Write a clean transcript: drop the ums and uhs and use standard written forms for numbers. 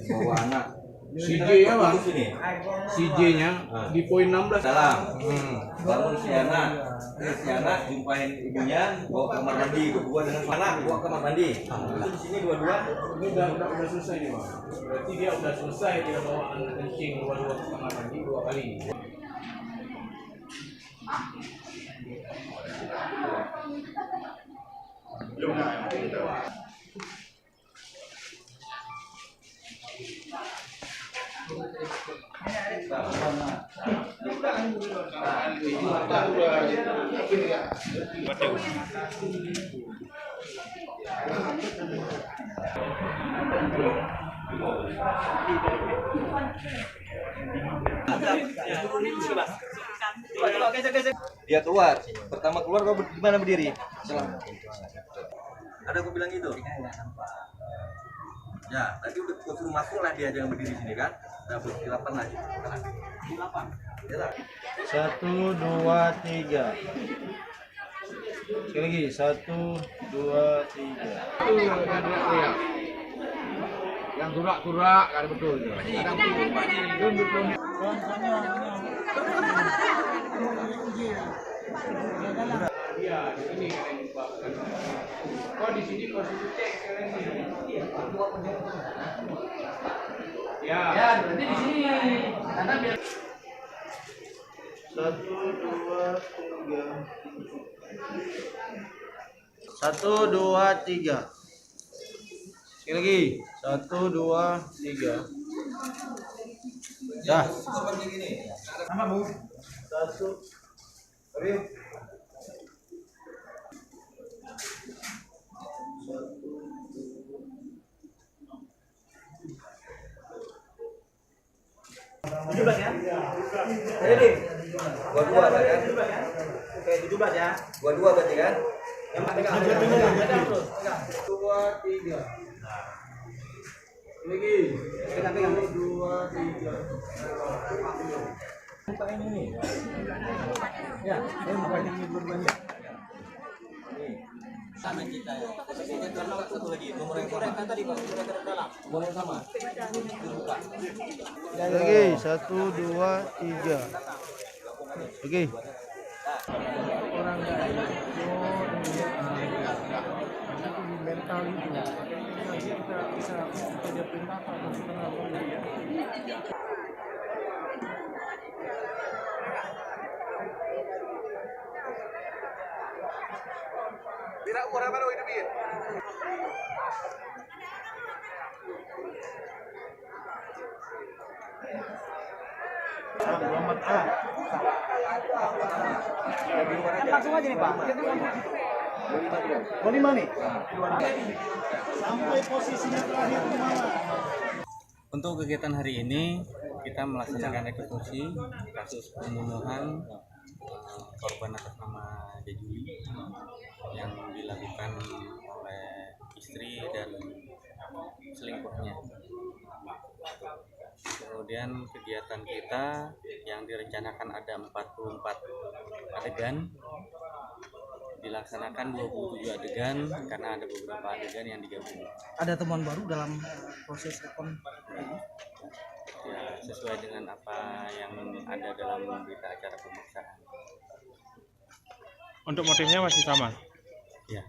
Bawa anak. Si J-nya bang, si J-nya di poin 16 dalam. Bangun si anak jumpain ibunya, bawa ke kamar mandi, berdua dengan anak, bawa ke kamar mandi. Terus di sini dua-dua. ini udah selesai nih bang. Berarti dia udah selesai, dia bawa anak kencing dua-dua ke kamar mandi 2 kali. Dia keluar. Pertama keluar kau gimana berdiri? Ada aku bilang gitu. Ya, tadi udah kau suruh masuk lah dia jangan berdiri sini kan? Nah, di 8 lagi. 8. Ya, 1, 2, 3. Sekali lagi 1, 2, 3. Yang turak-turak ada betul. Iya, di sini kan yang disebabkan. Kok di sini kau suruh cek sekarang ini? Ya, berarti di sini. Karena biar 1, 2, 3. 1, 2, 3. Sekali lagi 1, 2, 3. Dah. sama Bu. 1. Jadi, dua lah kan? Oke, 17 ya. Dua berarti kan? Yang pegang. 2, 3. Lagi. Pegang. 2, 3. Buka ini. Ya, buka ini dua-duanya. Sama kita ya. Satu lagi. Nomor yang sama tadi Pak, nomor yang dalam. Nomor yang sama. Buka. Lagi 1, 2, 3. Oke. orang nggak mental itu. Nanti kita bisa dia perintah atau setengah dia. Tidak orang baru ini biar. Langsung aja nih Pak. Mau di mana nih? Sampai posisinya terakhir di mana? Untuk kegiatan hari ini kita melaksanakan eksekusi kasus pembunuhan korban atas nama Dejuli yang dilakukan oleh istri dan selingkuhnya. Kemudian kegiatan kita yang direncanakan ada 44 adegan, dilaksanakan 27 adegan karena ada beberapa adegan yang digabung. Ada temuan baru dalam proses rekon? Ya, sesuai dengan apa yang ada dalam berita acara pemeriksaan. Untuk motifnya masih sama? Ya.